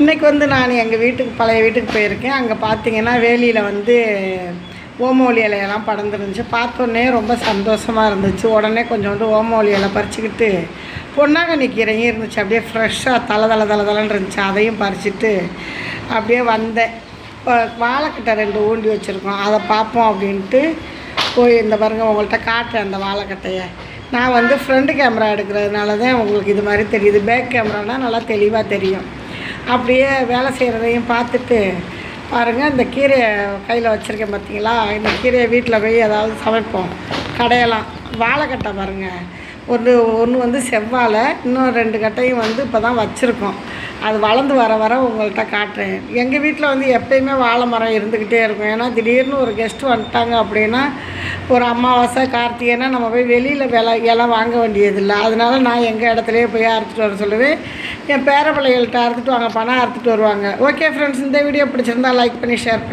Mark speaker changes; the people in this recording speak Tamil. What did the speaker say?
Speaker 1: இன்றைக்கி வந்து நான் எங்கள் வீட்டுக்கு பழைய வீட்டுக்கு போயிருக்கேன். அங்கே பார்த்தீங்கன்னா வேலியில் வந்து ஓமவல்லி இலையெல்லாம் படர்ந்துருந்துச்சு. பார்த்தோன்னே ரொம்ப சந்தோஷமாக இருந்துச்சு. உடனே கொஞ்சோண்டு ஓமவல்லி இலை பறிச்சுக்கிட்டு பொன்னாங்கண்ணி கீரையும் இருந்துச்சு. அப்படியே ஃப்ரெஷ்ஷாக தலை இருந்துச்சு. அதையும் பறிச்சுட்டு அப்படியே வந்தேன். இப்போ வாழைக்கட்டை 2 ஊண்டி வச்சுருக்கோம், அதை பார்ப்போம் அப்படின்ட்டு போய் இந்த பாருங்கள் உங்கள்கிட்ட காட்டுறேன் அந்த வாழைக்கட்டையை. நான் வந்து ஃப்ரண்ட் கேமரா எடுக்கிறதுனால தான் உங்களுக்கு இது மாதிரி தெரியுது. பேக் கேமரானால் நல்லா தெளிவாக தெரியும். அப்படியே வேலை செய்கிறதையும் பார்த்துட்டு பாருங்கள், இந்த கீரையை கையில் வச்சுருக்கேன் பார்த்தீங்களா. இந்த கீரையை வீட்டில் போய் ஏதாவது சமைப்போம், கடையெல்லாம். வாழைக்கட்டை பாருங்கள், ஒன்று வந்து செவ்வாழை, இன்னும் 2 கட்டையும் வந்து இப்போ தான் வச்சுருக்கோம். அது வளர்ந்து வர உங்கள்கிட்ட காட்டுறேன். எங்கள் வீட்டில் வந்து எப்போயுமே வாழை மரம் இருந்துக்கிட்டே இருக்கும். ஏன்னா திடீர்னு ஒரு கெஸ்ட்டு வந்துட்டாங்க அப்படின்னா, ஒரு அமாவாசை கார்த்திகைன்னா நம்ம போய் வெளியில் இலை வாங்க வேண்டியதில்லை. அதனால நான் எங்கள் இடத்துலையே போய் அறுத்துட்டு வர சொல்லுவேன். என் பேர பிள்ளைகள்கிட்ட அறுத்துட்டு வாங்க, பணம் அறுத்துட்டு வருவாங்க. ஓகே ஃப்ரெண்ட்ஸ், இந்த வீடியோ பிடிச்சிருந்தா லைக் பண்ணி ஷேர் பண்ணி